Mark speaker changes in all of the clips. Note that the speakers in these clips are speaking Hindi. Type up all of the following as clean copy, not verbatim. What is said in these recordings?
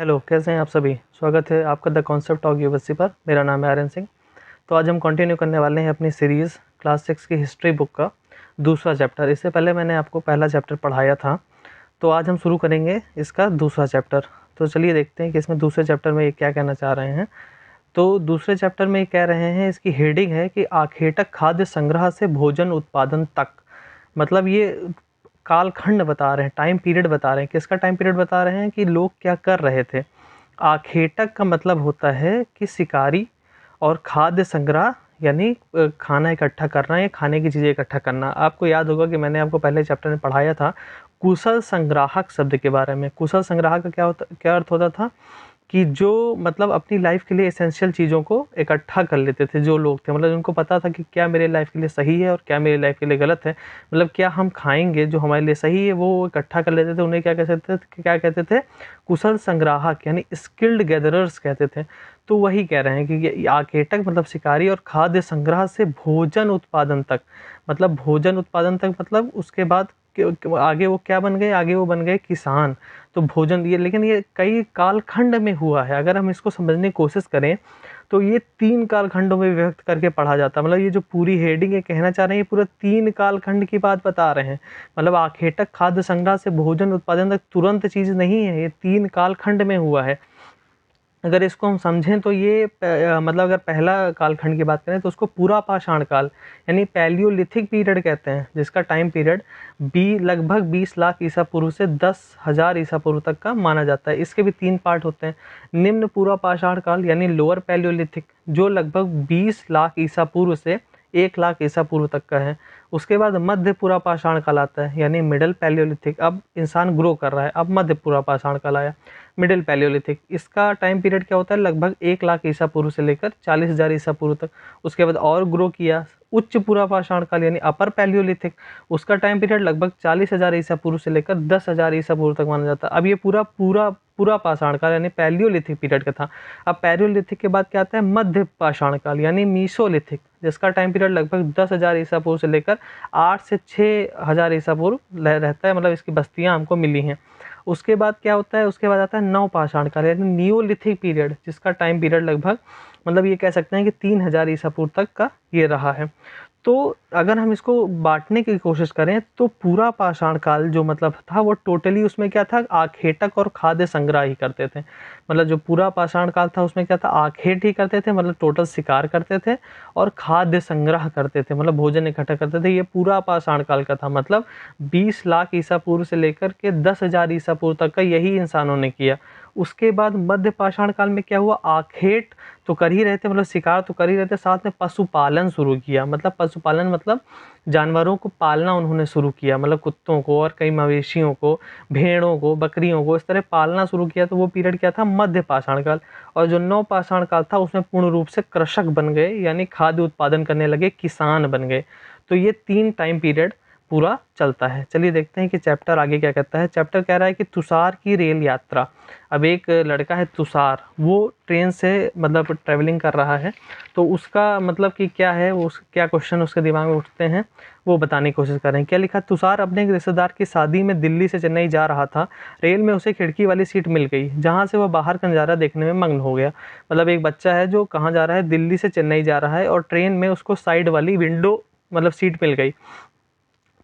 Speaker 1: हेलो, कैसे हैं आप सभी। स्वागत है आपका द कॉन्सेप्ट ऑफ यूएससी पर। मेरा नाम है आर्यन सिंह। तो आज हम कंटिन्यू करने वाले हैं अपनी सीरीज़ क्लास 6 की हिस्ट्री बुक का दूसरा चैप्टर। इससे पहले मैंने आपको पहला चैप्टर पढ़ाया था, तो आज हम शुरू करेंगे इसका दूसरा चैप्टर। तो चलिए देखते हैं कि इसमें दूसरे चैप्टर में ये क्या कहना चाह रहे हैं। तो दूसरे चैप्टर में ये कह रहे हैं, इसकी हेडिंग है कि आखेटक खाद्य संग्रह से भोजन उत्पादन तक। मतलब ये कालखंड बता रहे हैं, टाइम पीरियड बता रहे हैं। किसका टाइम पीरियड बता रहे हैं कि लोग क्या कर रहे थे। आखेटक का मतलब होता है कि शिकारी, और खाद्य संग्रह यानी खाना इकट्ठा करना या खाने की चीज़ें इकट्ठा करना। आपको याद होगा कि मैंने आपको पहले चैप्टर में पढ़ाया था कुशल संग्राहक शब्द के बारे में। कुशल संग्राहक का क्या अर्थ होता था कि जो मतलब अपनी लाइफ के लिए एसेंशियल चीज़ों को इकट्ठा कर लेते थे जो लोग थे। मतलब उनको पता था कि क्या मेरे लाइफ के लिए सही है और क्या मेरे लाइफ के लिए गलत है। मतलब क्या हम खाएंगे जो हमारे लिए सही है वो इकट्ठा कर लेते थे। उन्हें क्या कहते थे, कुशल संग्राहक यानी स्किल्ड गैदरर्स कहते थे। तो वही कह रहे हैं कि ये आकेटक मतलब शिकारी, और खाद्य संग्रह से भोजन उत्पादन तक। मतलब भोजन उत्पादन तक मतलब उसके बाद आगे वो क्या बन गए, आगे वो बन गए किसान। तो भोजन ये, लेकिन ये कई कालखंड में हुआ है। अगर हम इसको समझने की कोशिश करें तो ये 3 कालखंडों में व्यक्त करके पढ़ा जाता है। मतलब ये जो पूरी हेडिंग है कहना चाह रहे हैं, ये पूरा 3 कालखंड की बात बता रहे हैं। मतलब आखेटक खाद्य संग्रह से भोजन उत्पादन तक तुरंत चीज़ नहीं है, ये 3 कालखंड में हुआ है। अगर इसको हम समझें तो ये मतलब अगर पहला कालखंड की बात करें तो उसको पूरा पाषाण काल यानी पैलियोलिथिक पीरियड कहते हैं, जिसका टाइम पीरियड लगभग 20 लाख ईसा पूर्व से 10,000 ईसा पूर्व तक का माना जाता है। इसके भी 3 पार्ट होते हैं। निम्न पूरा पाषाण काल यानी लोअर पैलियोलिथिक, जो लगभग 20 लाख ईसा पूर्व से 1 लाख ईसा पूर्व तक का है। उसके बाद मध्य पूरा पाषाण काल आता है यानी मिडल पैलियोलिथिक। अब इंसान ग्रो कर रहा है, अब मध्य पूरा पाषाण काल आया, मिडिल पैलियोलिथिक। इसका टाइम पीरियड क्या होता है, लगभग 1 लाख ईसा पूर्व से लेकर 40,000 ईसा पूर्व तक। उसके बाद और ग्रो किया उच्च पूरा पाषाण काल यानी अपर पैलियोलिथिक। उसका टाइम पीरियड लगभग 40,000 ईसा पूर्व से लेकर 10,000 ईसा पूर्व तक माना जाता है। अब ये पूरा पूरा पूरा पाषाण काल यानी पैलियोलिथिक पीरियड का था। अब पैलियोलिथिक के बाद क्या आता है, मध्य पाषाण काल यानी मीसोलिथिक, जिसका टाइम पीरियड लगभग 10,000 ईसा पूर्व से लेकर 8 से 6,000 ईसा पूर्व रहता है। मतलब इसकी बस्तियां हमको मिली हैं। उसके बाद क्या होता है, उसके बाद आता है नवपाषाण काल यानी नियोलिथिक पीरियड, जिसका टाइम पीरियड लगभग मतलब ये कह सकते हैं कि 3,000 ईसा पूर्व तक का ये रहा है। तो अगर हम इसको बांटने की कोशिश करें तो पूरा पाषाण काल जो मतलब था वो टोटली उसमें क्या था, आखेटक और खाद्य संग्रह ही करते थे। मतलब जो पूरा पाषाण काल था उसमें क्या था, आखेट ही करते थे, मतलब टोटल शिकार करते थे, और खाद्य संग्रह करते थे, मतलब भोजन इकट्ठा करते थे। ये पूरा पाषाण काल का था। मतलब 20 लाख ईसा पूर्व से लेकर के 10,000 ईसा पूर्व तक का यही इंसानों ने किया। उसके बाद मध्य पाषाण काल में क्या हुआ, आखेट तो कर ही रहे थे, मतलब शिकार तो कर ही रहे थे, साथ में पशुपालन शुरू किया। मतलब पशुपालन मतलब जानवरों को पालना उन्होंने शुरू किया, मतलब कुत्तों को और कई मवेशियों को, भेड़ों को, बकरियों को, इस तरह पालना शुरू किया। तो वो पीरियड क्या था, मध्य पाषाण काल। और जो नव पाषाण काल था उसमें पूर्ण रूप से कृषक बन गए यानी खाद्य उत्पादन करने लगे, किसान बन गए। तो ये 3 टाइम पीरियड पूरा चलता है। चलिए देखते हैं कि चैप्टर आगे क्या कहता है। चैप्टर कह रहा है कि तुषार की रेल यात्रा। अब एक लड़का है तुषार, वो ट्रेन से मतलब ट्रैवलिंग कर रहा है। तो उसका मतलब कि क्या है, उस क्या क्वेश्चन उसके दिमाग में उठते हैं वो बताने की कोशिश कर रहे हैं। क्या लिखा, तुषार अपने एक रिश्तेदार की शादी में दिल्ली से चेन्नई जा रहा था। रेल में उसे खिड़की वाली सीट मिल गई जहाँ से वह बाहर का नज़ारा देखने में मग्न हो गया। मतलब एक बच्चा है जो कहाँ जा रहा है, दिल्ली से चेन्नई जा रहा है, और ट्रेन में उसको साइड वाली विंडो मतलब सीट मिल गई।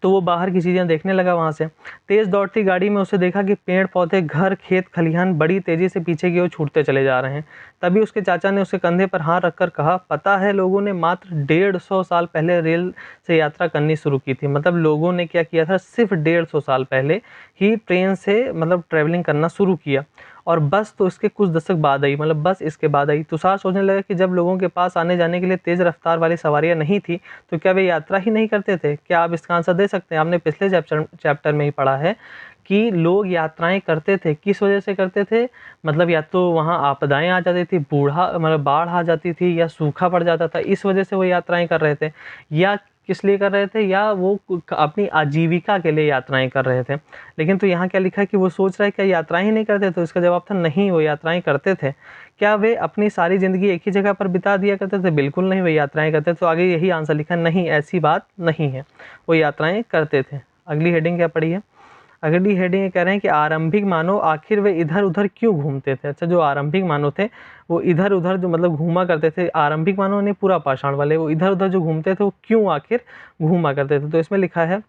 Speaker 1: तो वो बाहर की चीज़ें देखने लगा वहाँ से। तेज़ दौड़ती गाड़ी में उसे देखा कि पेड़ पौधे, घर, खेत खलिहान बड़ी तेज़ी से पीछे की ओर छूटते चले जा रहे हैं। तभी उसके चाचा ने उसके कंधे पर हाथ रखकर कहा, पता है लोगों ने मात्र 150 साल पहले रेल से यात्रा करनी शुरू की थी। मतलब लोगों ने क्या किया था, सिर्फ 150 साल पहले ही ट्रेन से मतलब ट्रैवलिंग करना शुरू किया, और बस तो इसके कुछ दशक बाद आई, मतलब बस इसके बाद आई। तुषार सोचने लगा कि जब लोगों के पास आने जाने के लिए तेज़ रफ्तार वाली सवारियां नहीं थी तो क्या वे यात्रा ही नहीं करते थे। क्या आप इसका आंसर दे सकते हैं। आपने पिछले चैप्टर में ही पढ़ा है कि लोग यात्राएं करते थे, किस वजह से करते थे, मतलब या तो वहाँ आपदाएं आ जाती थी, बूढ़ा मतलब बाढ़ आ जाती थी, या सूखा पड़ जाता था, इस वजह से वो यात्राएं कर रहे थे, या किस लिए कर रहे थे, या वो अपनी आजीविका के लिए यात्राएं कर रहे थे। लेकिन तो यहाँ क्या लिखा है कि वो सोच रहा है क्या यात्राएं ही नहीं करते। तो इसका जवाब था नहीं, वो यात्राएं करते थे। क्या वे अपनी सारी ज़िंदगी एक ही जगह पर बिता दिया करते थे। बिल्कुल नहीं, वे यात्राएं करते थे। तो आगे यही आंसर लिखा, नहीं ऐसी बात नहीं है, वो यात्राएं करते थे। अगली हेडिंग क्या पढ़ी है, अगली हेडिंग ये कह रहे हैं कि आरंभिक मानव आखिर वे इधर उधर क्यों घूमते थे। अच्छा, जो आरंभिक मानव थे वो इधर उधर जो मतलब घूमा करते थे, आरंभिक मानव ने पूरा पाषाण वाले, वो इधर उधर जो घूमते थे वो क्यों आखिर घूमा करते थे। तो इसमें लिखा है,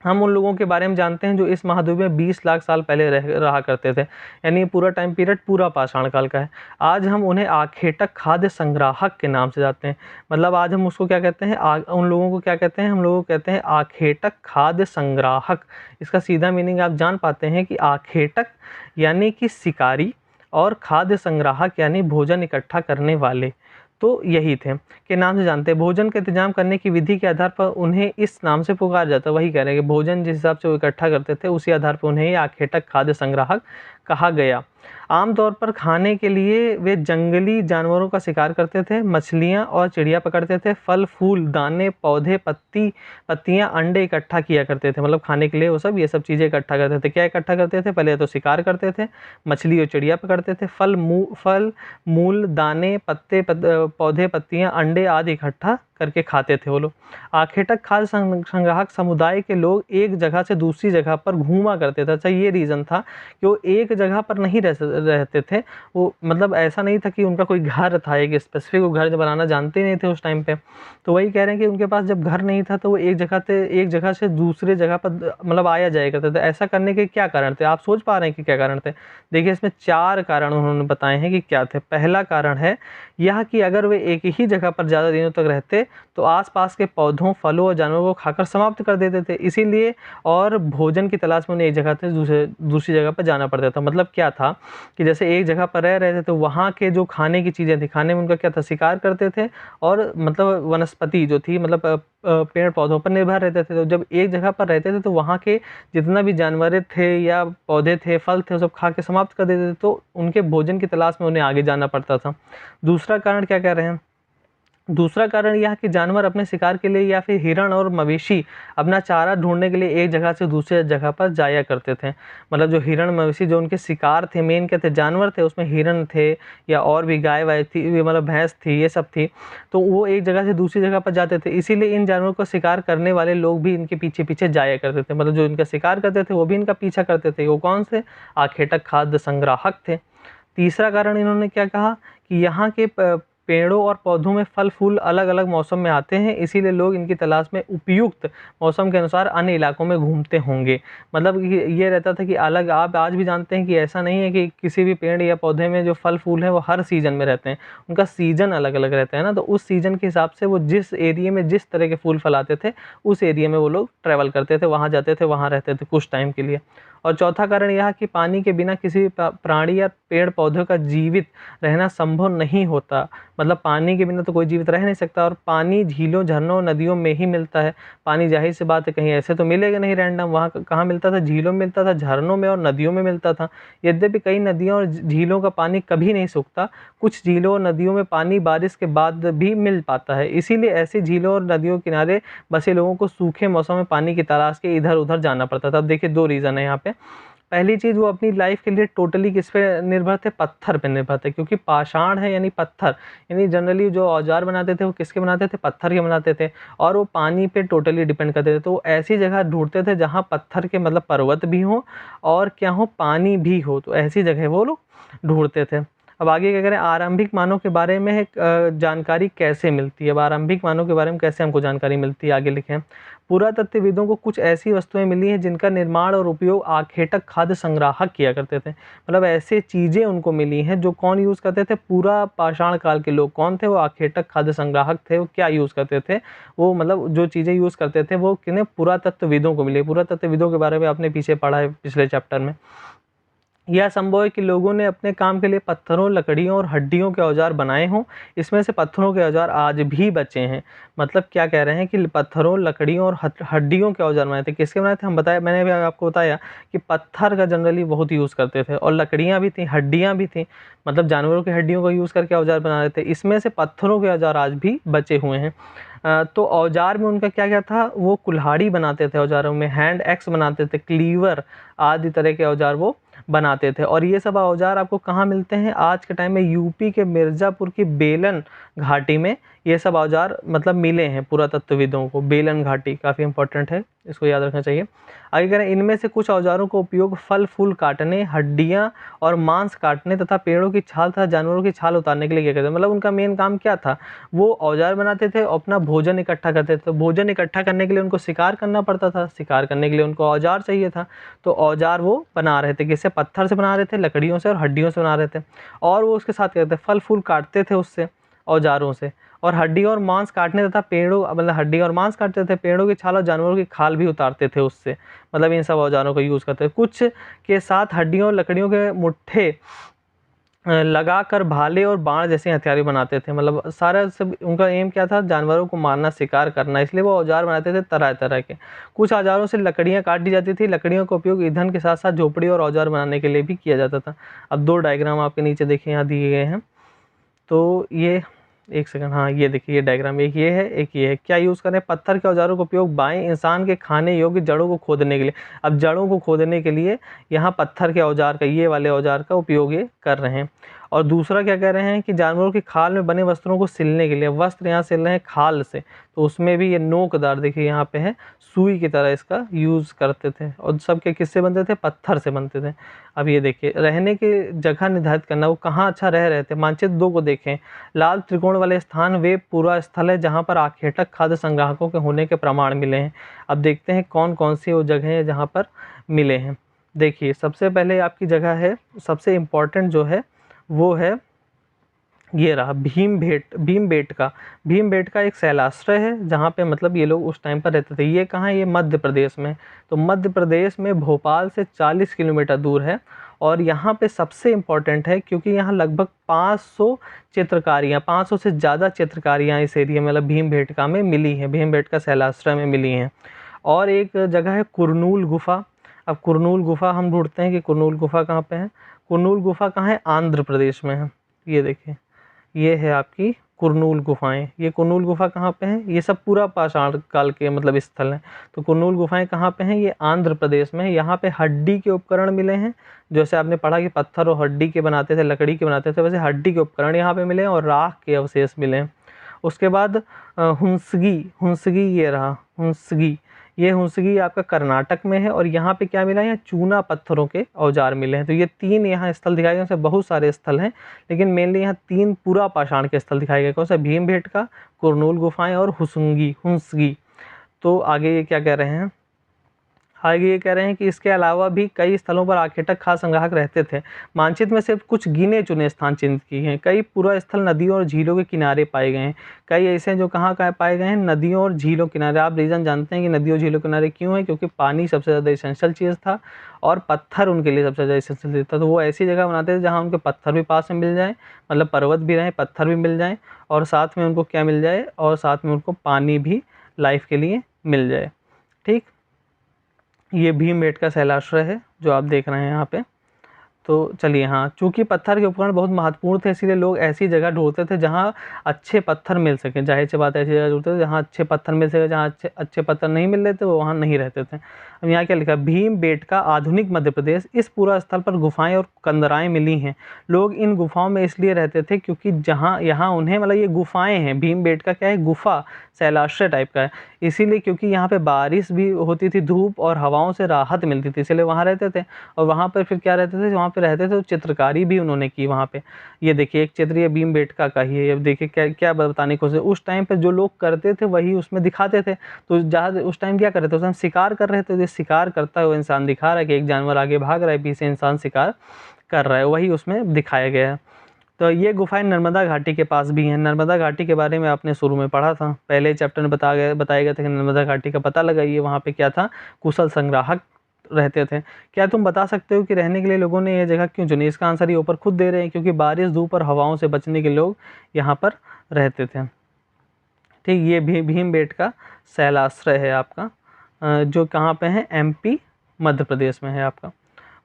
Speaker 1: हम उन लोगों के बारे में जानते हैं जो इस महाद्वीप में 20 लाख साल पहले रहा करते थे, यानी पूरा टाइम पीरियड पूरा पाषाण काल का है। आज हम उन्हें आखेटक खाद्य संग्राहक के नाम से जानते हैं। मतलब आज हम उसको क्या कहते हैं, उन लोगों को क्या कहते हैं, हम लोगों को कहते हैं आखेटक खाद्य संग्राहक। इसका सीधा मीनिंग आप जान पाते हैं कि आखेटक यानी कि शिकारी और खाद्य संग्राहक यानी भोजन इकट्ठा करने वाले, तो यही थे के नाम से जानते हैं। भोजन का इंतजाम करने की विधि के आधार पर उन्हें इस नाम से पुकारा जाता है। वही कह रहे हैं कि भोजन जिस हिसाब से वो इकट्ठा करते थे उसी आधार पर उन्हें आखेटक खाद्य संग्राहक कहा गया। आमतौर पर खाने के लिए वे जंगली जानवरों का शिकार करते थे, मछलियाँ और चिड़िया पकड़ते थे, फल फूल दाने पौधे पत्तियाँ अंडे इकट्ठा किया करते थे। मतलब खाने के लिए वो सब ये सब चीज़ें इकट्ठा करते थे। क्या इकट्ठा करते थे, पहले तो शिकार करते थे, मछली और चिड़िया पकड़ते थे, फल मूल दाने पत्ते पौधे पत्तियाँ अंडे आदि इकट्ठा करके खाते थे वो लोग। आखेटक खाद्य संग्राहक समुदाय के लोग एक जगह से दूसरी जगह पर घूमा करते थे। अच्छा, ये रीज़न था कि वो एक जगह पर नहीं रहते थे। वो मतलब ऐसा नहीं था कि उनका कोई घर था, एक स्पेसिफिक वो घर बनाना जानते नहीं थे उस टाइम पे। तो वही कह रहे हैं कि उनके पास जब घर नहीं था तो वो एक जगह से दूसरे जगह पर मतलब आया जाया करते थे। ऐसा करने के क्या कारण थे, आप सोच पा रहे हैं कि क्या कारण थे? देखिए, इसमें 4 कारण उन्होंने बताए हैं कि क्या थे। पहला कारण है यह कि अगर वे एक ही जगह पर ज़्यादा दिनों तक रहते तो आसपास के पौधों फलों और जानवरों को खाकर समाप्त कर देते थे, इसीलिए और भोजन की तलाश में उन्हें एक जगह से दूसरी जगह पर जाना पड़ता था। मतलब क्या था कि जैसे एक जगह पर रह रहे थे तो वहाँ के जो खाने की चीज़ें थी, खाने में उनका क्या था, शिकार करते थे और मतलब वनस्पति जो थी मतलब पेड़ पौधों पर निर्भर रहते थे। तो जब एक जगह पर रहते थे तो वहाँ के जितना भी जानवर थे या पौधे थे फल थे वो सब खा के समाप्त कर देते थे, तो उनके भोजन की तलाश में उन्हें आगे जाना पड़ता था। दूसरा कारण क्या कह रहे हैं, दूसरा कारण यह कि जानवर अपने शिकार के लिए या फिर हिरण और मवेशी अपना चारा ढूंढने के लिए एक जगह से दूसरी जगह पर जाया करते थे। मतलब जो हिरण मवेशी जो उनके शिकार थे, मेन क्या थे, जानवर थे, उसमें हिरण थे या और भी गाय वाय थी, मतलब भैंस थी, ये सब थी। तो वो एक जगह से दूसरी जगह पर जाते थे, इसीलिए इन जानवरों को शिकार करने वाले लोग भी इनके पीछे पीछे जाया करते थे। मतलब जो इनका शिकार करते थे वो भी इनका पीछा करते थे। वो कौन से? आखेटक खाद्य संग्राहक थे। तीसरा कारण इन्होंने क्या कहा कि यहाँ के पेड़ों और पौधों में फल फूल अलग अलग मौसम में आते हैं, इसीलिए लोग इनकी तलाश में उपयुक्त मौसम के अनुसार अन्य इलाकों में घूमते होंगे। मतलब ये रहता था कि अलग, आप आज भी जानते हैं कि ऐसा नहीं है कि किसी भी पेड़ या पौधे में जो फल फूल हैं वो हर सीज़न में रहते हैं, उनका सीज़न अलग अलग रहता है ना। तो उस सीज़न के हिसाब से वो जिस एरिया में जिस तरह के फूल फल आते थे उस एरिया में वो लोग ट्रैवल करते थे, वहाँ जाते थे, वहाँ रहते थे कुछ टाइम के लिए। और चौथा कारण यह कि पानी के बिना किसी भी प्राणी या पेड़ पौधों का जीवित रहना संभव नहीं होता। मतलब पानी के बिना तो कोई जीवित रह नहीं सकता, और पानी झीलों झरनों नदियों में ही मिलता है। पानी जाहिर सी बात है कहीं ऐसे तो मिलेगा नहीं रैंडम, वहाँ कहाँ मिलता था, झीलों में मिलता था, झरनों में और नदियों में मिलता था। यद्यपि कई नदियों और झीलों का पानी कभी नहीं सूखता, कुछ झीलों और नदियों में पानी बारिश के बाद भी मिल पाता है, इसीलिए ऐसी झीलों और नदियों के किनारे बसे लोगों को सूखे मौसम में पानी की तलाश के इधर उधर जाना पड़ता था। अब देखिए 2 रीज़न है यहाँ पे। पहली चीज़, वो अपनी लाइफ के लिए टोटली किस पे निर्भर थे, पत्थर पे निर्भर थे, क्योंकि पाषाण है यानी पत्थर, यानी जनरली जो औजार बनाते थे वो किसके बनाते थे, पत्थर के बनाते थे, और वो पानी पे टोटली डिपेंड करते थे। तो वो ऐसी जगह ढूंढते थे जहाँ पत्थर के मतलब पर्वत भी हों और क्या हो, पानी भी हो, तो ऐसी जगह वो लोग ढूंढते थे। अब आगे क्या करें, आरंभिक मानव के बारे में जानकारी कैसे मिलती है। अब आरंभिक मानव के बारे में कैसे हमको जानकारी मिलती है, आगे लिखें। पुरातत्वविदों को कुछ ऐसी वस्तुएं मिली हैं जिनका निर्माण और उपयोग आखेटक खाद्य संग्राहक किया करते थे। मतलब ऐसे चीज़ें उनको मिली हैं जो कौन यूज़ करते थे, पूरा पाषाण काल के लोग कौन थे, वो आखेटक खाद्य संग्राहक थे। वो क्या यूज़ करते थे, वो मतलब जो चीज़ें यूज़ करते थे वो किन्हें, पुरातत्वविदों को मिली। पुरातत्वविदों के बारे में आपने पीछे पढ़ा है पिछले चैप्टर में। यह संभव है कि लोगों ने अपने काम के लिए पत्थरों लकड़ियों और हड्डियों के औजार बनाए हों। इसमें से पत्थरों के औजार आज भी बचे हैं। मतलब क्या कह रहे हैं कि पत्थरों लकड़ियों और हड्डियों के औजार बनाए थे। किसके बनाए थे, हम बताया, मैंने भी आपको बताया कि पत्थर का जनरली बहुत यूज़ करते थे, और लकड़ियाँ भी थी, हड्डियाँ भी थी, मतलब जानवरों की हड्डियों का यूज़ करके औजार बना रहे थे। इसमें से पत्थरों के औजार आज भी बचे हुए हैं। तो औजार में उनका क्या क्या था, वो कुल्हाड़ी बनाते थे, औजारों में हैंड एक्स बनाते थे, क्लीवर आदि तरह के औजार वो बनाते थे। और ये सब औजार आपको कहाँ मिलते हैं? आज के टाइम में यूपी के मिर्ज़ापुर की बेलन घाटी में ये सब औजार मतलब मिले हैं पुरातत्वविदों को। बेलन घाटी काफ़ी इंपॉर्टेंट है, इसको याद रखना चाहिए। आगे करें, इनमें से कुछ औजारों का उपयोग फल फूल काटने, हड्डियाँ और मांस काटने तथा पेड़ों की छाल तथा जानवरों की छाल उतारने के लिए किया करते थे। मतलब उनका मेन काम क्या था? वो औजार बनाते थे, अपना भोजन इकट्ठा करते थे। तो भोजन इकट्ठा करने के लिए उनको शिकार करना पड़ता था, शिकार करने के लिए उनको औजार चाहिए था। तो औजार वो बना रहे थे, किससे? पत्थर से बना रहे थे, लकड़ियों से और हड्डियों से बना रहे थे। और वो उसके साथ क्या करते थे? फल फूल काटते थे उससे, औजारों से। और हड्डियों और मांस काटने तथा पेड़ों मतलब हड्डी और मांस काटते थे, पेड़ों की छाल और जानवरों की खाल भी उतारते थे उससे। मतलब इन सब औजारों का यूज़ करते थे। कुछ के साथ हड्डियों और लकड़ियों के मुट्ठे लगाकर भाले और बाण जैसे हथियार भी बनाते थे। मतलब सारा सब उनका एम क्या था? जानवरों को मारना, शिकार करना। इसलिए वो औजार बनाते थे तरह तरह के। कुछ औजारों से लकड़ियाँ काट दी जाती थी। लकड़ियों का उपयोग ईंधन के साथ साथ झोपड़ी और औजार बनाने के लिए भी किया जाता था। अब 2 डायग्राम आपके नीचे देखिए यहाँ दिए गए हैं। तो ये एक सेकंड, हाँ ये देखिए ये डायग्राम, एक ये है एक ये है। क्या यूज़ करें? पत्थर के औजारों का उपयोग बाएं इंसान के खाने योग्य जड़ों को खोदने के लिए। अब जड़ों को खोदने के लिए यहाँ पत्थर के औजार का, ये वाले औजार का उपयोग ये कर रहे हैं। और दूसरा क्या कह रहे हैं कि जानवरों की खाल में बने वस्त्रों को सिलने के लिए। वस्त्र यहाँ सिल रहे हैं खाल से, तो उसमें भी ये नोकदार देखिए यहाँ पे है, सुई की तरह इसका यूज़ करते थे। और सबके किससे बनते थे? पत्थर से बनते थे। अब ये देखिए, रहने की जगह निर्धारित करना, वो कहाँ अच्छा रह रहे थे? मानचित्र 2 को देखें। लाल त्रिकोण वाले स्थान वे पूरा स्थल है जहाँ पर आखेटक खाद्य संग्राहकों के होने के प्रमाण मिले हैं। अब देखते हैं कौन कौन सी वो जगह है जहाँ पर मिले हैं। देखिए सबसे पहले आपकी जगह है, सबसे इम्पोर्टेंट जो है वो है ये रहा भीमबेटका। भीमबेटका एक शैलाश्रय है जहाँ पे मतलब ये लोग उस टाइम पर रहते थे। ये कहाँ है? ये मध्य प्रदेश में। तो मध्य प्रदेश में भोपाल से 40 किलोमीटर दूर है। और यहाँ पे सबसे इम्पॉर्टेंट है क्योंकि यहाँ लगभग 500 चित्रकारियाँ, 500 से ज़्यादा चित्रकारियाँ इस एरिया में मतलब भीमबेटका में मिली हैं, भीमबेटका शैलाश्रय में मिली हैं। और एक जगह है कुरनूल गुफा। अब कुरनूल गुफा हम ढूंढते हैं कि कुरनूल गुफा कहाँ पे है। कुरनूल गुफा कहाँ है? आंध्र प्रदेश में है। ये देखिए, ये है आपकी कुरनूल गुफाएं। ये कुरनूल गुफा कहाँ पे है? ये सब पूरा पाषाण काल के मतलब स्थल हैं। तो कुरनूल गुफाएं कहाँ पे हैं? ये आंध्र प्रदेश में है। यहाँ पे हड्डी के उपकरण मिले हैं, जैसे आपने पढ़ा कि पत्थर और हड्डी के बनाते थे, लकड़ी के बनाते थे, वैसे हड्डी के उपकरण यहाँ पे मिले हैं और राख के अवशेष मिले हैं। उसके बाद हुंसगी ये रहा हुंसगी। ये हुंसगी आपका कर्नाटक में है। और यहाँ पे क्या मिला है? यहाँ चूना पत्थरों के औजार मिले हैं। तो ये 3 यहाँ स्थल दिखाए गए, उसमें बहुत सारे स्थल हैं लेकिन मेनली यहाँ 3 पूरा पाषाण के स्थल दिखाए गए। कौन सा? भीमबेटका, कुरनूल गुफाएं और हुंसगी। तो आगे ये क्या कह रहे हैं? आगे ये कह रहे हैं कि इसके अलावा भी कई स्थलों पर आखेटक खाद्य संग्राहक रहते थे। मानचित्र में सिर्फ कुछ गिने चुने स्थान चिन्हित किए हैं। कई पूरा स्थल नदियों और झीलों के किनारे पाए गए हैं। कई ऐसे हैं जो कहाँ पाए गए हैं? नदियों और झीलों के किनारे। आप रीज़न जानते हैं कि नदियों और झीलों के किनारे क्यों है? क्योंकि पानी सबसे ज़्यादा इसेंशियल चीज़ था और पत्थर उनके लिए सबसे ज़्यादा इसेंशियल चीज़ था। तो वो ऐसी जगह बनाते थे जहाँ उनके पत्थर भी पास में मिल जाए, मतलब पर्वत भी रहें, पत्थर भी मिल जाएँ और साथ में उनको क्या मिल जाए? और साथ में उनको पानी भी लाइफ के लिए मिल जाए। ठीक, ये भीमबेटका शैलाश्रय है जो आप देख रहे हैं यहाँ पे। तो चलिए, हाँ, चूँकि पत्थर के उपकरण बहुत महत्वपूर्ण थे इसीलिए लोग ऐसी जगह ढूंढते थे जहाँ अच्छे पत्थर मिल सकें। जाहिर सी बात है, ऐसी जगह ढूंढते थे जहाँ अच्छे पत्थर मिल सके। जहाँ अच्छे पत्थर नहीं मिल रहे थे वो वहाँ नहीं रहते थे। अब यहाँ क्या लिखा है? भीमबेटका आधुनिक मध्य प्रदेश। इस पूरा स्थल पर गुफाएं और कंदराएं मिली हैं। लोग इन गुफाओं में इसलिए रहते थे क्योंकि जहाँ यहाँ उन्हें मतलब ये गुफाएं हैं। भीमबेटका क्या है? गुफा, शैलाश्रय टाइप का है। इसीलिए क्योंकि यहाँ पे बारिश भी होती थी, धूप और हवाओं से राहत मिलती थी, इसलिए वहाँ रहते थे। और वहाँ पर फिर क्या रहते थे? वहाँ पे रहते थे तो चित्रकारी भी उन्होंने की वहाँ पे। ये देखिए एक चित्र ये भीमबेटका का ही है। अब देखिए क्या क्या बताने की कोशिश, उस टाइम पे जो लोग करते थे वही उसमें दिखाते थे। तो जहाँ उस टाइम क्या कर रहे थे? उस टाइम शिकार कर रहे थे। तो शिकार करता हुआ इंसान दिखा रहा है कि एक जानवर आगे भाग रहा है, पीछे इंसान शिकार कर रहा है, वही उसमें दिखाया गया है। तो ये गुफाएं नर्मदा घाटी के पास भी हैं। नर्मदा घाटी के बारे में आपने शुरू में पढ़ा था, पहले चैप्टर में बताया गया था कि नर्मदा घाटी का पता लगाइए, वहाँ पे क्या था? कुशल संग्राहक रहते थे। क्या तुम बता सकते हो कि रहने के लिए लोगों ने यह जगह क्यों चुनी? इसका आंसर ये ऊपर खुद दे रहे हैं, क्योंकि बारिश, धूप और हवाओं से बचने के लोग यहाँ पर रहते थे। ठीक, ये भीमबेटका शैलाश्रय है आपका, जो कहाँ पे है? MP मध्य प्रदेश में है आपका।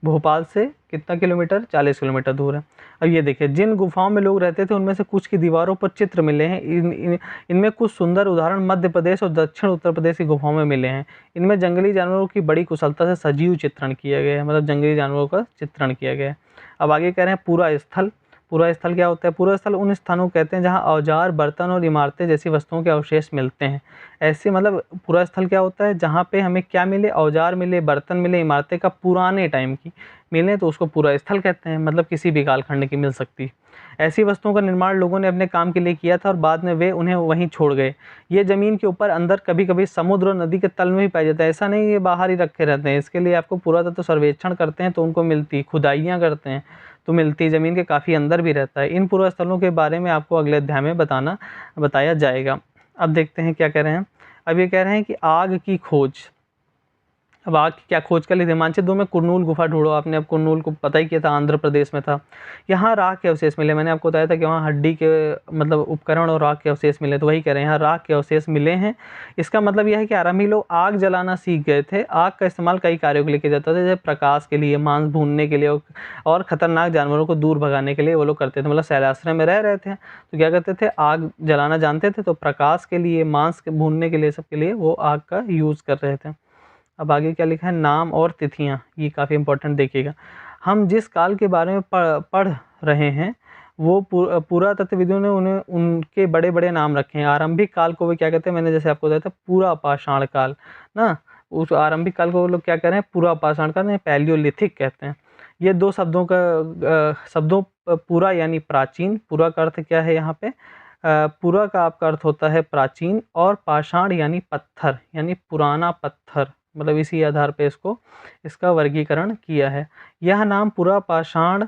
Speaker 1: भोपाल से कितना किलोमीटर, 40 किलोमीटर दूर है। अब ये देखिए, जिन गुफाओं में लोग रहते थे उनमें से कुछ की दीवारों पर चित्र मिले हैं। इनमें कुछ सुंदर उदाहरण मध्य प्रदेश और दक्षिण उत्तर प्रदेश की गुफाओं में मिले हैं। इनमें जंगली जानवरों की बड़ी कुशलता से सजीव चित्रण किया गया है, मतलब जंगली जानवरों का चित्रण किया गया है। अब आगे कह रहे हैं पूरा स्थल। पूरा स्थल क्या होता है? पूरा स्थल उन स्थानों को कहते हैं जहाँ औजार, बर्तन और इमारतें जैसी वस्तुओं के अवशेष मिलते हैं। ऐसे मतलब पूरा स्थल क्या होता है? जहाँ पे हमें क्या मिले? औजार मिले, बर्तन मिले, इमारतें का पुराने टाइम की मिले तो उसको पूरा स्थल कहते हैं, मतलब किसी भी कालखंड की मिल सकती। ऐसी वस्तुओं का निर्माण लोगों ने अपने काम के लिए किया था और बाद में वे उन्हें वहीं छोड़ गए। ये ज़मीन के ऊपर अंदर कभी कभी समुद्र और नदी के तल में भी पाया जाता है, ऐसा नहीं ये बाहर ही रखे रहते हैं। इसके लिए आपको पुरातत्व सर्वेक्षण करते हैं तो उनको मिलती, खुदाइयाँ करते हैं तो मिलती, ज़मीन के काफ़ी अंदर भी रहता है। इन पूर्व स्थलों के बारे में आपको अगले अध्याय में बताया जाएगा। अब देखते हैं क्या कह रहे हैं। अब ये कह रहे हैं कि आग की खोज। अब आग की क्या खोज कर ली? हिमाचल 2 में कुरनूल गुफा ढूंढो आपने। अब कुरनूल को पता ही किया था, आंध्र प्रदेश में था। यहाँ राख के अवशेष मिले। मैंने आपको बताया था कि वहाँ हड्डी के मतलब उपकरण और राख के अवशेष मिले, तो वही कह रहे हैं यहाँ राख के अवशेष मिले हैं। इसका मतलब यह है कि आरंभी लोग आग जलाना सीख गए थे। आग का इस्तेमाल कई कार्यों के लिए किया जाता था, जैसे प्रकाश के लिए, मांस भूनने के लिए और खतरनाक जानवरों को दूर भगाने के लिए वो लोग करते थे। मतलब शैलाश्रय में रह रहे थे तो क्या करते थे? आग जलाना जानते थे, तो प्रकाश के लिए, मांस भूनने के लिए, सबके लिए वो आग का यूज़ कर रहे थे। अब आगे क्या लिखा है? नाम और तिथियां, ये काफ़ी इंपॉर्टेंट देखिएगा। हम जिस काल के बारे में पढ़ रहे हैं वो पुरातत्वविदों ने उन्हें उनके बड़े बड़े नाम रखे हैं। आरंभिक काल को वे क्या कहते हैं? मैंने जैसे आपको बताया था पूरा पाषाण काल ना, उस आरंभिक काल को वो लोग क्या कह रहे हैं? पूरा पाषाण काल, पैलियोलिथिक कहते हैं। ये दो शब्दों का पूरा यानी प्राचीन, पूरा का अर्थ क्या है यहाँ पे? पूरा का आपका अर्थ होता है प्राचीन, और पाषाण यानी पत्थर, यानी पुराना पत्थर, मतलब इसी आधार पे इसका वर्गीकरण किया है। यह नाम पूरा पाषाण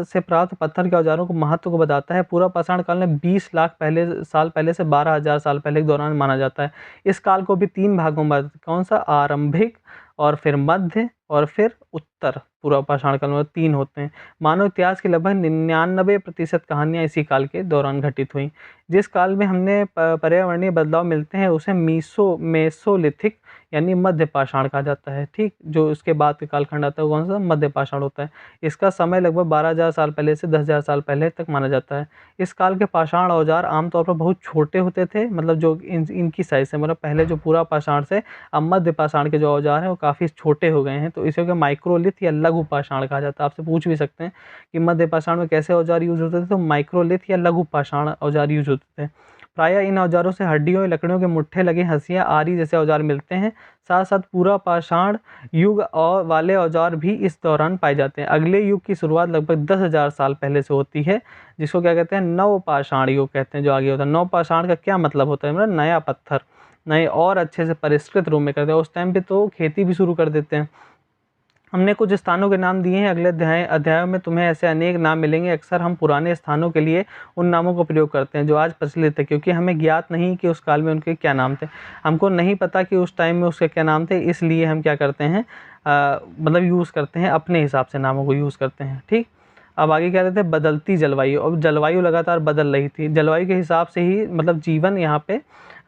Speaker 1: से प्राप्त पत्थर के औजारों को महत्व को बताता है। पूरा पाषाण काल में 20 लाख साल पहले से 12,000 साल पहले के दौरान माना जाता है। इस काल को भी 3 भागों में, कौन सा? आरंभिक, और फिर मध्य, और फिर उत्तर। पूरा पाषाण काल में 3 होते हैं। मानव इतिहास की लगभग 99% कहानियाँ इसी काल के दौरान घटित हुई। जिस काल में हमने पर्यावरणीय बदलाव मिलते हैं उसे मेसोलिथिक यानी मध्य पाषाण कहा जाता है। ठीक, जो इसके बाद के कालखंड आता है कौन सा? मध्य पाषाण होता है। इसका समय लगभग 12,000 साल पहले से 10,000 साल पहले तक माना जाता है। इस काल के पाषाण औजार आमतौर पर बहुत छोटे होते थे, मतलब जो इनकी साइज से, मतलब पहले जो पूरा पाषाण से अब मध्य पाषाण के जो औजार हैं वो काफ़ी छोटे हो गए हैं, तो इसे माइक्रोलिथ या लघु पाषाण कहा जाता है। आपसे पूछ भी सकते हैं कि मध्य पाषाण में कैसे औजार यूज होते थे, तो माइक्रोलिथ या लघु पाषाण औजार यूज होते थे। प्रायः इन औजारों से हड्डियों या लकड़ियों के मुट्ठे लगे हंसियाँ, आरी जैसे औजार मिलते हैं। साथ साथ पूरा पाषाण युग और वाले औजार भी इस दौरान पाए जाते हैं। अगले युग की शुरुआत लगभग 10,000 साल पहले से होती है, जिसको क्या कहते हैं? नवपाषाण युग कहते हैं, जो आगे होता है। नवपाषाण का क्या मतलब होता है? मतलब नया पत्थर, नए और अच्छे से परिष्कृत रूप में करते हैं। उस टाइम पे तो खेती भी शुरू कर देते हैं। हमने कुछ स्थानों के नाम दिए हैं, अगले अध्यायों में तुम्हें ऐसे अनेक नाम मिलेंगे। अक्सर हम पुराने स्थानों के लिए उन नामों का प्रयोग करते हैं जो आज प्रचलित है, क्योंकि हमें ज्ञात नहीं कि उस काल में उनके क्या नाम थे। हमको नहीं पता कि उस टाइम में उसके क्या नाम थे, इसलिए हम क्या करते हैं? मतलब यूज़ करते हैं, अपने हिसाब से नामों को यूज़ करते हैं। ठीक, अब आगे क्या कहते हैं? बदलती जलवायु। अब जलवायु लगातार बदल रही थी, जलवायु के हिसाब से ही मतलब जीवन यहाँ पे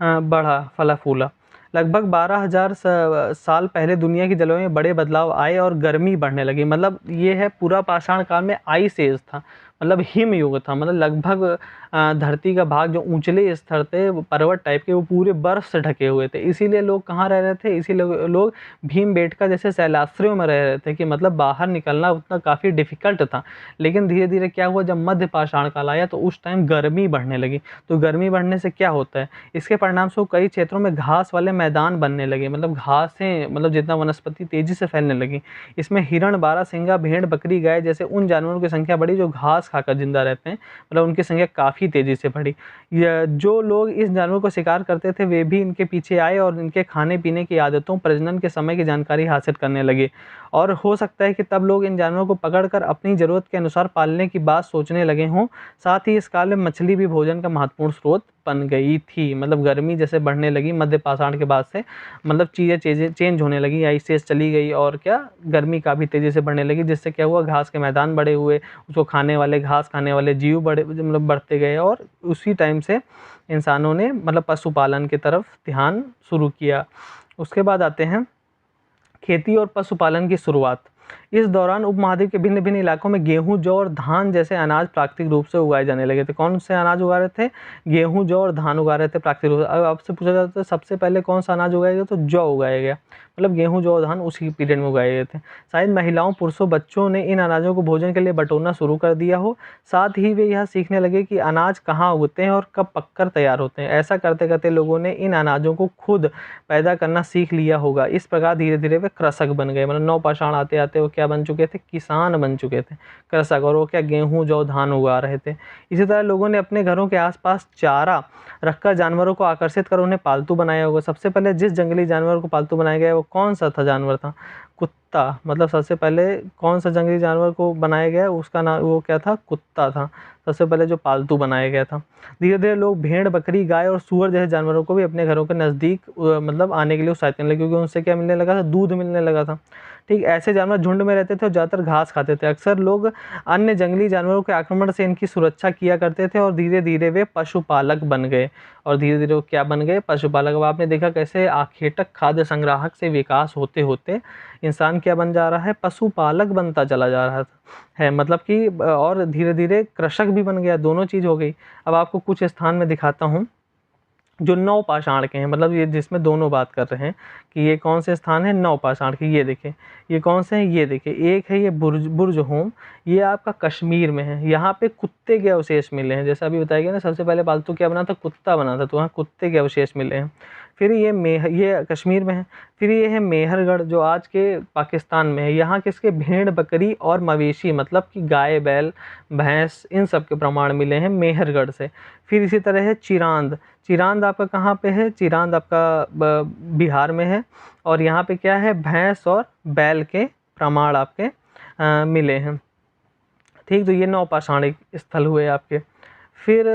Speaker 1: बढ़ा, फला फूला। लगभग 12,000 साल पहले दुनिया की जलवायु में बड़े बदलाव आए और गर्मी बढ़ने लगी। मतलब ये है पूरा पाषाण काल में आइस एज था, मतलब हिम युग था। मतलब लगभग धरती का भाग जो ऊंचले स्तर थे, पर्वत टाइप के, वो पूरे बर्फ से ढके हुए थे। इसीलिए लोग कहाँ रह रहे थे? इसीलिए लोग भीमबेटका जैसे शैलाश्रयों में रह रहे थे, कि मतलब बाहर निकलना उतना काफ़ी डिफिकल्ट था। लेकिन धीरे धीरे क्या हुआ? जब मध्य पाषाण काल आया तो उस टाइम गर्मी बढ़ने लगी। तो गर्मी बढ़ने से क्या होता है? इसके परिणाम स्वरूप कई क्षेत्रों में घास वाले मैदान बनने लगे, मतलब घासें, मतलब जितना वनस्पति तेजी से फैलने लगी। इसमें हिरण, बारहसिंगा, भेड़, बकरी, गाय जैसे उन जानवरों की संख्या बढ़ी जो घास खाकर जिंदा रहते हैं, मतलब उनकी संख्या काफ़ी तेजी से बढ़ी। जो लोग इस जानवरों को शिकार करते थे वे भी इनके पीछे आए और इनके खाने पीने की आदतों, प्रजनन के समय की जानकारी हासिल करने लगे। और हो सकता है कि तब लोग इन जानवरों को पकड़कर अपनी ज़रूरत के अनुसार पालने की बात सोचने लगे हों। साथ ही इस काल में मछली भी भोजन का महत्वपूर्ण स्रोत बन गई थी। मतलब गर्मी जैसे बढ़ने लगी मध्य पाषाण के बाद से, मतलब चीज़ें चेंज होने लगी, आइस एज चली गई और क्या, गर्मी काफ़ी तेज़ी से बढ़ने लगी, जिससे क्या हुआ? घास के मैदान बड़े हुए, उसको खाने वाले, घास खाने वाले जीव बड़े, मतलब बढ़ते गए। और उसी टाइम से इंसानों ने मतलब पशुपालन की तरफ ध्यान शुरू किया। उसके बाद आते हैं खेती और पशुपालन की शुरुआत। इस दौरान उपमहाद्वीप के भिन्न भिन्न इलाकों में गेहूं, जौ और धान जैसे अनाज प्राकृतिक रूप से उगाए जाने लगे थे। कौन से अनाज उगा रहे थे? गेहूं, जौ और धान उगा रहे थे प्राकृतिक रूप से। अब आपसे पूछा जाता है सबसे पहले कौन सा अनाज उगाया गया, तो जौ उगाया गया। मतलब गेहूं, जौ और धान उसी पीरियड में उगाए गए थे। शायद महिलाओं, पुरुषों, बच्चों ने इन अनाजों को भोजन के लिए बटोरना शुरू कर दिया हो। साथ ही वे यह सीखने लगे कि अनाज कहाँ उगते हैं और कब पककर तैयार होते हैं। ऐसा करते करते लोगों ने इन अनाजों को खुद पैदा करना सीख लिया होगा। इस प्रकार धीरे धीरे वे कृषक बन गए। मतलब नवपाषाण आते आते वो क्या बन चुके थे? किसान बन चुके थे, कृषक। और वो क्या गेहूं, जौ, धान उगा रहे थे। इसी तरह लोगों ने अपने घरों के आसपास चारा रखकर जानवरों को आकर्षित कर उन्हें पालतू बनाया होगा। सबसे पहले जिस जंगली जानवर को पालतू बनाया गया वो कौन सा था जानवर था? कुत्ता। मतलब सबसे पहले कौन सा जंगली जानवर को बनाया गया, उसका नाम वो क्या था? कुत्ता था। सबसे पहले जो पालतू बनाया गया था। धीरे धीरे लोग भेड़, बकरी, गाय और सूअर जैसे जानवरों को भी अपने घरों के नज़दीक मतलब आने के लिए उत्साहित करने लगे, क्योंकि उनसे क्या मिलने लगा था? दूध मिलने लगा था। ठीक, ऐसे जानवर झुंड में रहते थे और ज़्यादातर घास खाते थे। अक्सर लोग अन्य जंगली जानवरों के आक्रमण से इनकी सुरक्षा किया करते थे और धीरे धीरे वे पशुपालक बन गए। और धीरे धीरे वो क्या बन गए? पशुपालक। अब आपने देखा कैसे आखेटक खाद्य संग्राहक से विकास होते होते इंसान क्या बन जा रहा है? पशुपालक बनता चला जा रहा है। मतलब कि और धीरे धीरे कृषक भी बन गया। दोनों चीज़ हो गई। अब आपको कुछ स्थान में दिखाता हूँ जो नवपाषाण के हैं। मतलब ये जिसमें दोनों बात कर रहे हैं कि ये कौन से स्थान है नवपाषाण के। ये देखिए, ये कौन से हैं? ये देखिए, एक है ये बुर्ज होम, ये आपका कश्मीर में है। यहाँ पे कुत्ते के अवशेष मिले हैं। जैसा अभी बताया गया ना, सबसे पहले पालतू क्या बना था? कुत्ता बना था। तो वहाँ कुत्ते के अवशेष मिले हैं। फिर ये कश्मीर में है। फिर ये है मेहरगढ़, जो आज के पाकिस्तान में है। यहाँ किसके? भेड़, बकरी और मवेशी, मतलब कि गाय, बैल, भैंस, इन सब के प्रमाण मिले हैं मेहरगढ़ से। फिर इसी तरह है चिरांद। चिरांद आपका कहाँ पे है? चिरांद आपका बिहार में है। और यहाँ पे क्या है? भैंस और बैल के प्रमाण आपके मिले हैं। ठीक, तो ये नवपाषाणिक स्थल हुए आपके। फिर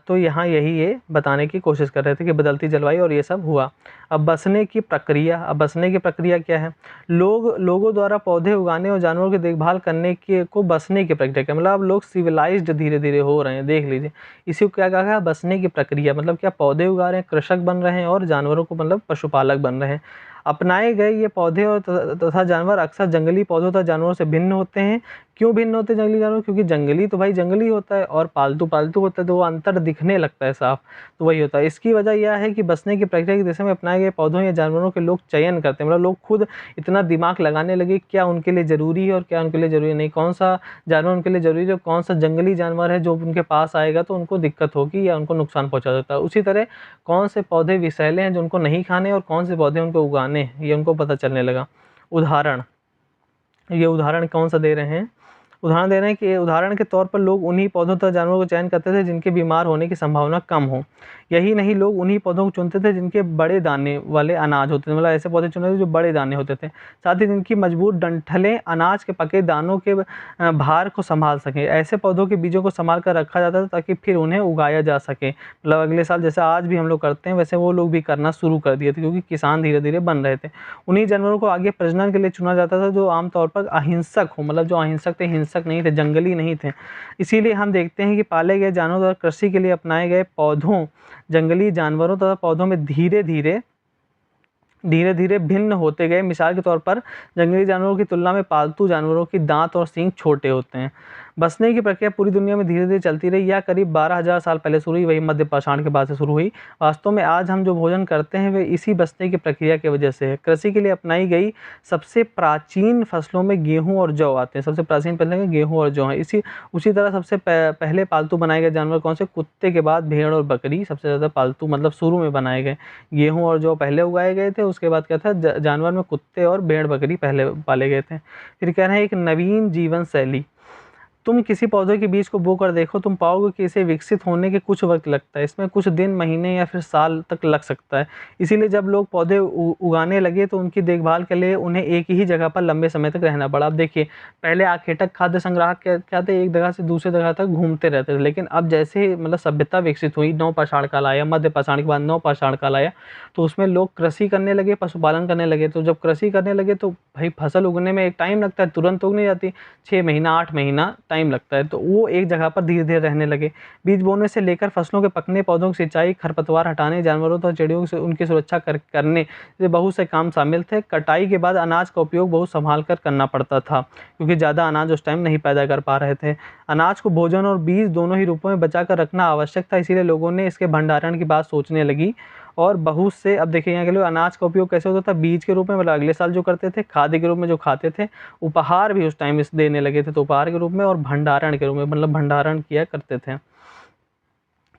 Speaker 1: तो यहाँ यही ये बताने की कोशिश कर रहे थे कि बदलती जलवायु और ये सब हुआ। अब बसने की प्रक्रिया। अब बसने की प्रक्रिया क्या है? लोगों द्वारा पौधे उगाने और जानवरों की देखभाल करने के को बसने की प्रक्रिया क्या? मतलब अब लोग सिविलाइज्ड धीरे धीरे हो रहे हैं। देख लीजिए, इसी को क्या कहा है? बसने की प्रक्रिया। मतलब क्या? पौधे उगा रहे हैं, कृषक बन रहे हैं और जानवरों को मतलब पशुपालक बन रहे हैं। अपनाए गए ये पौधे और तथा जानवर अक्सर जंगली पौधों तथा जानवरों से भिन्न होते हैं। क्यों भिन्न होते हैं जंगली जानवर? क्योंकि जंगली तो भाई जंगली होता है और पालतू पालतू होता है, तो वो अंतर दिखने लगता है साफ। तो वही होता है। इसकी वजह यह है कि बसने की प्रक्रिया की दिशा में अपनाए गए पौधों या जानवरों के लोग चयन करते हैं। मतलब लोग खुद इतना दिमाग लगाने लगे क्या उनके लिए ज़रूरी है और क्या उनके लिए ज़रूरी नहीं, कौन सा जानवर उनके लिए ज़रूरी है, कौन सा जंगली जानवर है जो उनके पास आएगा तो उनको दिक्कत होगी या उनको नुकसान पहुँचा सकता है। उसी तरह कौन से पौधे विषैले हैं जो उनको नहीं खाने और कौन से पौधे उनको उगाने हैं, ये उनको पता चलने लगा। उदाहरण, ये उदाहरण कौन सा दे रहे हैं? उदाहरण दे रहे हैं कि उदाहरण के तौर पर लोग उन्हीं पौधों तथा जानवरों को चयन करते थे जिनके बीमार होने की संभावना कम हो। यही नहीं, लोग उन्हीं पौधों को चुनते थे जिनके बड़े दाने वाले अनाज होते थे। मतलब ऐसे पौधे चुनते थे जो बड़े दाने होते थे, साथ ही जिनकी मजबूत डंठलें अनाज के पके दानों के भार को संभाल सकें। ऐसे पौधों के बीजों को संभाल कर रखा जाता था ताकि फिर उन्हें उगाया जा सके। मतलब अगले साल जैसे आज भी हम लोग करते हैं वैसे वो लोग भी करना शुरू कर दिए थे, क्योंकि किसान धीरे धीरे बन रहे थे। उन्हीं जानवरों को आगे प्रजनन के लिए चुना जाता था जो आमतौर पर अहिंसक हो। मतलब जो अहिंसक थे, हिंसक नहीं थे, जंगली नहीं थे। इसीलिए हम देखते हैं कि पाले गए जानवरों द्वारा कृषि के लिए अपनाए गए पौधों, जंगली जानवरों तथा पौधों में धीरे धीरे भिन्न होते गए। मिसाल के तौर पर जंगली जानवरों की तुलना में पालतू जानवरों की दांत और सींग छोटे होते हैं। बसने की प्रक्रिया पूरी दुनिया में धीरे धीरे चलती रही। यह करीब 12,000 साल पहले शुरू हुई, वही मध्य पाषाण के बाद से शुरू हुई। वास्तव में आज हम जो भोजन करते हैं वे इसी बसने की प्रक्रिया की वजह से है। कृषि के लिए अपनाई गई सबसे प्राचीन फसलों में गेहूं और जौ आते हैं। सबसे प्राचीन पहले गेहूं और जौ है। उसी तरह सबसे पहले पालतू बनाए गए जानवर कौन से? कुत्ते के बाद भेड़ और बकरी सबसे ज़्यादा पालतू, मतलब शुरू में बनाए गए। गेहूँ और जौ पहले उगाए गए थे, उसके बाद क्या था? जानवर में कुत्ते और भेड़ बकरी पहले पाले गए थे। फिर कह रहे हैं एक नवीन जीवन शैली। तुम किसी पौधे के बीज को बोकर देखो, तुम पाओगे कि इसे विकसित होने के कुछ वक्त लगता है। इसमें कुछ दिन, महीने या फिर साल तक लग सकता है। इसीलिए जब लोग पौधे उगाने लगे तो उनकी देखभाल के लिए उन्हें एक ही जगह पर लंबे समय तक रहना पड़ा। अब देखिए, पहले आखेटक खाद्य संग्राहक क्या थे? एक जगह से दूसरी जगह तक घूमते रहते थे। लेकिन अब जैसे मतलब सभ्यता विकसित हुई, नवपाषाण काल आया, मध्य पाषाण के बाद नवपाषाण काल आया, तो उसमें लोग कृषि करने लगे, पशुपालन करने लगे। तो जब कृषि करने लगे तो भाई फसल उगने में एक टाइम लगता है, तुरंत उग नहीं जाती। 6 महीना 8 महीना टाइम टाइम लगता है, तो वो एक जगह पर धीरे धीरे रहने लगे। बीज बोने से लेकर फसलों के पकने, पौधों की सिंचाई, खरपतवार हटाने, जानवरों तथा चिड़ियों से उनकी सुरक्षा करने से बहुत से काम शामिल थे। कटाई के बाद अनाज का उपयोग बहुत संभाल कर करना पड़ता था, क्योंकि ज़्यादा अनाज उस टाइम नहीं पैदा कर पा रहे थे। अनाज को भोजन और बीज दोनों ही रूपों में बचा कर रखना आवश्यक था, इसीलिए लोगों ने इसके भंडारण की बात सोचने लगी। और बहुत से, अब देखिए यहाँ के लोग अनाज का उपयोग कैसे होता था, बीज के रूप में, मतलब अगले साल जो करते थे, खाद्य के रूप में जो खाते थे, उपहार भी उस टाइम इस देने लगे थे, तो उपहार के रूप में और भंडारण के रूप में, मतलब भंडारण किया करते थे।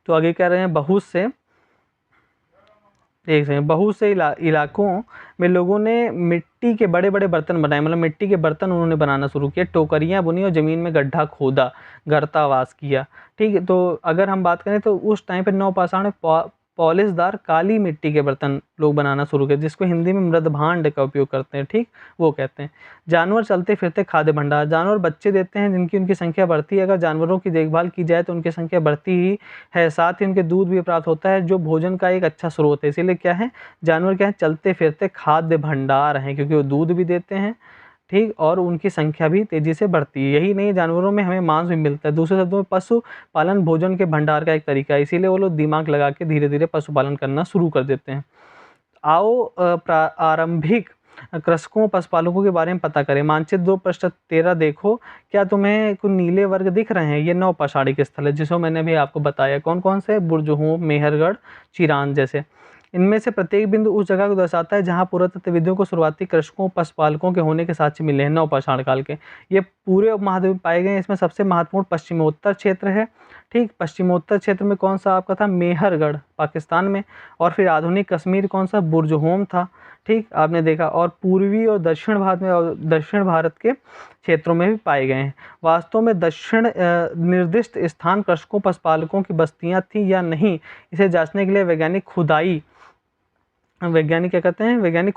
Speaker 1: तो आगे कह रहे हैं बहुत से इलाकों में लोगों ने मिट्टी के बड़े बड़े बर्तन बनाए, मतलब मिट्टी के बर्तन उन्होंने बनाना शुरू किए, टोकरियाँ बुनी और ज़मीन में गड्ढा खोदा, गर्तावास किया। ठीक है, तो अगर हम बात करें तो उस टाइम पे नवपाषाण में पॉलिशदार काली मिट्टी के बर्तन लोग बनाना शुरू किए, जिसको हिंदी में मृदभांड का उपयोग करते हैं। ठीक, वो कहते हैं। जानवर चलते फिरते खाद्य भंडार, जानवर बच्चे देते हैं जिनकी उनकी संख्या बढ़ती है। अगर जानवरों की देखभाल की जाए तो उनकी संख्या बढ़ती ही है, साथ ही उनके दूध भी प्राप्त होता है, जो भोजन का एक अच्छा स्रोत है। इसीलिए क्या है, जानवर क्या है, चलते फिरते खाद्य भंडार हैं, क्योंकि वो दूध भी देते हैं, ठीक, और उनकी संख्या भी तेजी से बढ़ती है। यही नहीं, जानवरों में हमें मांस भी मिलता है। दूसरे शब्दों में पशु पालन भोजन के भंडार का एक तरीका है, इसीलिए वो लोग दिमाग लगा के धीरे धीरे पशुपालन करना शुरू कर देते हैं। आओ आरंभिक कृषकों पशुपालकों के बारे में पता करें। मानचित्र 2/13 देखो, क्या तुम्हें कुछ नीले वर्ग दिख रहे हैं? ये नवपाषाणिक स्थल है, जिसको मैंने भी आपको बताया। कौन कौन से? बुरजहोम, मेहरगढ़, चिरान जैसे। इनमें से प्रत्येक बिंदु उस जगह को दर्शाता है जहाँ पुरातत्वविदों को शुरुआती कृषकों पशुपालकों के होने के साक्ष्य मिले हैं नवपाषाण काल के। ये पूरे उपमहाद्वीप पाए गए हैं। इसमें सबसे महत्वपूर्ण पश्चिमोत्तर क्षेत्र है। ठीक, पश्चिमोत्तर क्षेत्र में कौन सा आपका था? मेहरगढ़, पाकिस्तान में। और फिर आधुनिक कश्मीर कौन सा? बुरजहोम था। ठीक, आपने देखा। और पूर्वी और दक्षिण भारत में, और दक्षिण भारत के क्षेत्रों में भी पाए गए हैं। वास्तव में दक्षिण निर्दिष्ट स्थान कृषकों पशुपालकों की बस्तियां थी या नहीं, इसे जांचने के लिए वैज्ञानिक क्या कहते हैं, वैज्ञानिक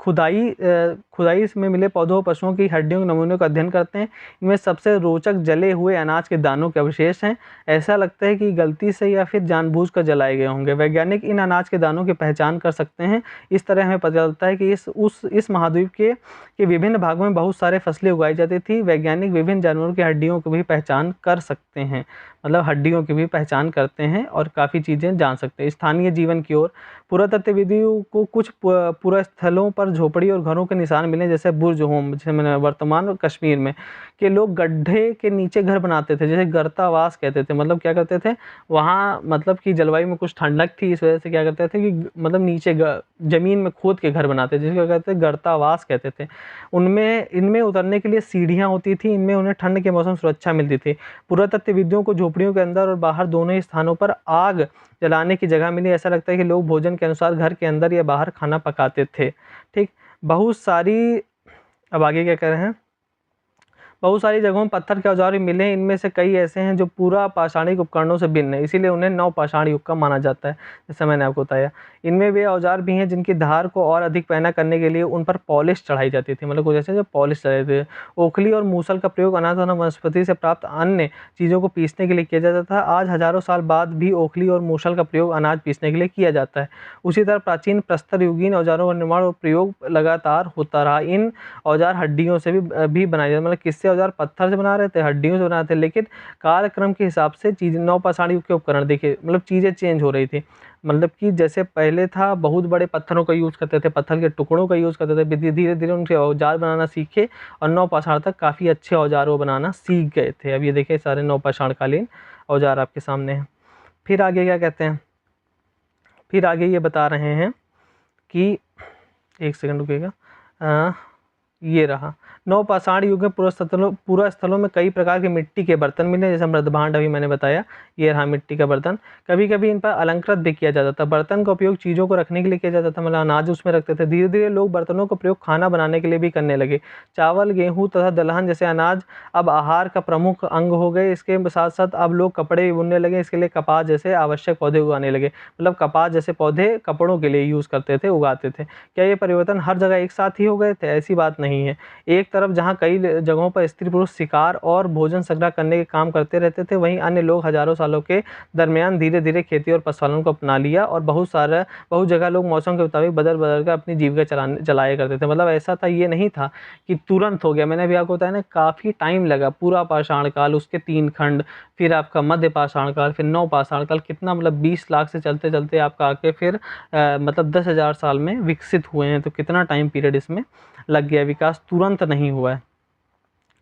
Speaker 1: खुदाई इसमें मिले पौधों पशुओं की हड्डियों के नमूनों का अध्ययन करते हैं। इनमें सबसे रोचक जले हुए अनाज के दानों के अवशेष हैं। ऐसा लगता है कि गलती से या फिर जानबूझकर जलाए गए होंगे। वैज्ञानिक इन अनाज के दानों की पहचान कर सकते हैं। इस तरह हमें पता चलता है कि इस महाद्वीप के विभिन्न भागों में बहुत सारे फसलें उगाई जाती थी। वैज्ञानिक विभिन्न जानवरों की हड्डियों की भी पहचान कर सकते हैं, मतलब हड्डियों की भी पहचान करते हैं और काफ़ी चीज़ें जान सकते हैं। स्थानीय जीवन की ओर, पुरातत्वविदों को कुछ पूरा स्थलों पर झोपड़ी और घरों के निशान मिले, जैसे बुरजहोम, जैसे मैंने वर्तमान कश्मीर में के लोग गड्ढे के नीचे घर बनाते थे, जैसे गर्तावास कहते थे। मतलब क्या करते थे वहाँ, मतलब कि जलवायु में कुछ ठंडक थी, इस वजह से क्या करते थे कि मतलब नीचे ज़मीन में खोद के घर बनाते थे, जिसको कहते थे गर्तावास कहते थे। इनमें उतरने के लिए सीढ़ियाँ होती थी। इनमें उन्हें ठंड के मौसम सुरक्षा मिलती थी। पुरातत्वविदों को झोपड़ियों के अंदर और बाहर दोनों ही स्थानों पर आग जलाने की जगह मिली। ऐसा लगता है कि लोग भोजन के अनुसार घर के अंदर या बाहर खाना पकाते थे। ठीक, बहुत सारी, अब आगे क्या कह रहे हैं, बहुत सारी जगहों में पत्थर के औजार भी मिले। इनमें से कई ऐसे हैं जो पूरा पाषाणिक उपकरणों से भिन्न है, इसीलिए उन्हें नवपाषाण युग का माना जाता है, जैसे मैंने आपको बताया। इनमें वे औजार भी हैं जिनकी धार को और अधिक पैना करने के लिए उन पर पॉलिश चढ़ाई जाती थी, मतलब कुछ ऐसे जो पॉलिश चढ़ाए थे। ओखली और मूसल का प्रयोग अनाज और वनस्पति से प्राप्त अन्य चीज़ों को पीसने के लिए किया जाता था। आज हजारों साल बाद भी ओखली और मूसल का प्रयोग अनाज पीसने के लिए किया जाता है। उसी तरह प्राचीन प्रस्तर युगीन औजारों का निर्माण और प्रयोग लगातार होता रहा। इन औजार हड्डियों से भी बनाए जाते, मतलब किससे औजार पत्थर से बना रहे थे, हड्डियों से बना रहे थे। लेकिन कालक्रम के हिसाब से चीज़ नवपाषाण युग के उपकरण देखिए, मतलब चीज़ें चेंज हो रही थी। मतलब कि जैसे पहले था बहुत बड़े पत्थरों का यूज़ करते थे, पत्थर के टुकड़ों का यूज़ करते थे। धीरे धीरे उनके औजार बनाना सीखे और नवपाषाण तक काफ़ी अच्छे औजार वो बनाना सीख गए थे। अब ये देखिए सारे नवपाषाणकालीन औजार आपके सामने हैं। फिर आगे क्या कहते हैं, फिर आगे ये बता रहे हैं कि, एक सेकंड रुकिएगा, ये रहा, नवपाषाण युग में पूरा स्थलों में कई प्रकार के मिट्टी के बर्तन मिले, जैसे मृदभांड अभी मैंने बताया। ये रहा मिट्टी का बर्तन। कभी कभी इन पर अलंकृत भी किया जाता था। बर्तन का उपयोग चीज़ों को रखने के लिए किया जाता था, मतलब अनाज उसमें रखते थे। धीरे धीरे लोग बर्तनों का प्रयोग खाना बनाने के लिए भी करने लगे। चावल, गेहूँ तथा दलहन जैसे अनाज अब आहार का प्रमुख अंग हो गए। इसके साथ साथ अब लोग कपड़े भी बुनने लगे। इसके लिए कपास जैसे आवश्यक पौधे उगाने लगे, मतलब कपास जैसे पौधे कपड़ों के लिए यूज़ करते थे, उगाते थे। क्या ये परिवर्तन हर जगह एक साथ ही हो गए थे? ऐसी बात नहीं है। एक तरफ जहाँ कई जगहों पर स्त्री पुरुष शिकार और भोजन संग्रह करने के काम करते रहते थे, वहीं अन्य लोग हजारों सालों के दरमियान धीरे धीरे खेती और पशुपालन को अपना लिया और बहुत जगह लोग मौसम के मुताबिक बदल बदल कर अपनी जीविका चलाया करते थे। मतलब ऐसा था, ये नहीं था कि तुरंत हो गया। मैंने अभी आपको बताया ना, काफ़ी टाइम लगा। पूरा पाषाण काल, उसके 3 खंड, फिर आपका मध्य पाषाण काल, फिर नव पाषाण काल, कितना मतलब 20 लाख से चलते चलते आपका आके फिर मतलब 10,000 साल में विकसित हुए हैं। तो कितना टाइम पीरियड इसमें लग गया, विकास तुरंत नहीं हुआ है।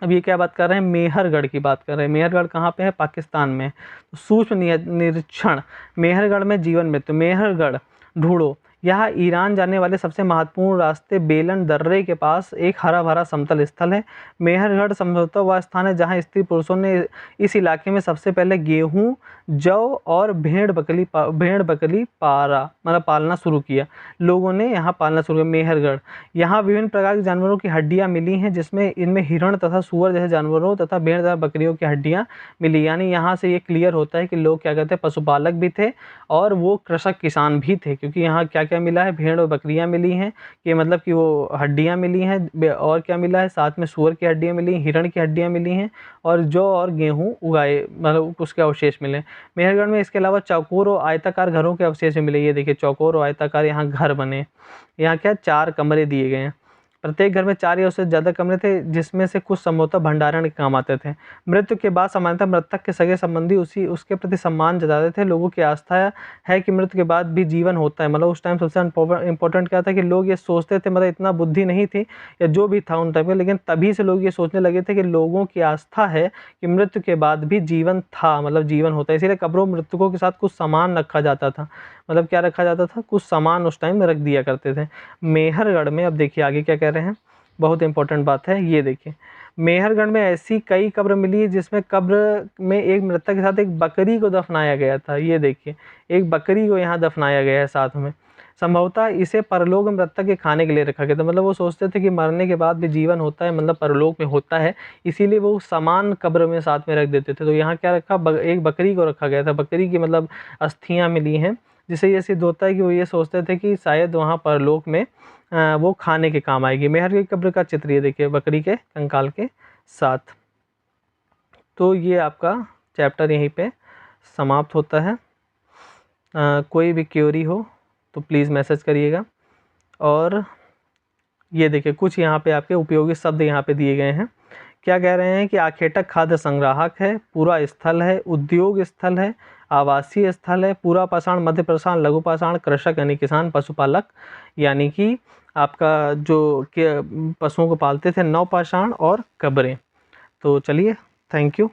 Speaker 1: अब ये क्या बात कर रहे हैं, मेहरगढ़ की बात कर रहे हैं। मेहरगढ़ कहाँ पे है, पाकिस्तान में। तो सूक्ष्म निरीक्षण, मेहरगढ़ में जीवन मृत्यु। मेहरगढ़ ढूंढो, यह ईरान जाने वाले सबसे महत्वपूर्ण रास्ते बेलन दर्रे के पास एक हरा भरा समतल स्थल है। मेहरगढ़ संभवतः वह स्थान है जहाँ स्त्री पुरुषों ने इस इलाके में सबसे पहले गेहूँ, जौ और भेड़ बकरी पालना शुरू किया। लोगों ने यहाँ पालना शुरू किया। मेहरगढ़, यहाँ विभिन्न प्रकार के जानवरों की हड्डियाँ मिली हैं, जिसमें इनमें हिरण तथा सुअर जैसे जानवरों तथा भेड़ तथा बकरियों की हड्डियाँ मिली। यानी यहाँ से ये क्लियर होता है कि लोग क्या कहते हैं, पशुपालक भी थे और वो कृषक किसान भी थे, क्योंकि यहाँ क्या क्या मिला है, भेड़ और बकरियाँ मिली हैं, कि मतलब कि वो हड्डियाँ मिली हैं। और क्या मिला है, साथ में सुअर की हड्डियाँ मिली, हिरण की हड्डियाँ मिली हैं, और जौ और गेहूँ उगाए, मतलब उसके अवशेष मिले। मेहरगढ़ में इसके अलावा चौकोर और आयताकार घरों के अवशेष मिले। ये देखिए, चौकोर और आयताकार यहाँ घर बने। यहाँ क्या 4 कमरे दिए गए हैं। प्रत्येक घर में 4 या उससे ज़्यादा कमरे थे, जिसमें से कुछ संभवतः भंडारण के काम आते थे। मृत्यु के बाद सामान्यतः मृतक के सगे संबंधी उसके प्रति सम्मान जताते थे। लोगों की आस्था है कि मृत्यु के बाद भी जीवन होता है। मतलब उस टाइम सबसे इम्पोर्टेंट क्या था कि लोग ये सोचते थे, मतलब इतना बुद्धि नहीं थी या जो भी था उन टाइम पे, लेकिन तभी से लोग ये सोचने लगे थे कि लोगों की आस्था है कि मृत्यु के बाद भी जीवन था, मतलब जीवन होता है। इसीलिए कब्रों मृतकों के साथ कुछ सामान रखा जाता था। मतलब क्या रखा जाता था, कुछ सामान उस टाइम में रख दिया करते थे। मेहरगढ़ में अब देखिए आगे क्या कह रहे हैं, बहुत इंपॉर्टेंट बात है। ये देखिए, मेहरगढ़ में ऐसी कई कब्र मिली है जिसमें कब्र में एक मृतक के साथ एक बकरी को दफनाया गया था। ये देखिए, एक बकरी को यहाँ दफनाया गया है साथ में। संभवतः इसे परलोक में मृतक के खाने के लिए रखा गया था। मतलब वो सोचते थे कि मरने के बाद भी जीवन होता है, मतलब परलोक में होता है, इसीलिए वो सामान कब्र में साथ में रख देते थे। तो यहाँ क्या रखा, एक बकरी को रखा गया था। बकरी की मतलब अस्थियाँ मिली हैं, जिससे ये सिद्ध होता है कि वो ये सोचते थे कि शायद वहाँ परलोक में वो खाने के काम आएगी। मेहर की कब्र का चित्र ये देखिए, बकरी के कंकाल के साथ। तो ये आपका चैप्टर यहीं पे समाप्त होता है। कोई भी क्वेरी हो तो प्लीज़ मैसेज करिएगा। और ये देखिए, कुछ यहाँ पे आपके उपयोगी शब्द यहाँ पे दिए गए हैं। क्या कह रहे हैं कि आखेटक खाद्य संग्राहक है, पूरा स्थल है, उद्योग स्थल है, आवासीय स्थल है, पूरा पाषाण, मध्य पाषाण, लघु पाषाण, कृषक यानी किसान, पशुपालक यानी कि आपका जो पशुओं को पालते थे, नव पाषाण, और कब्रें। तो चलिए, थैंक यू।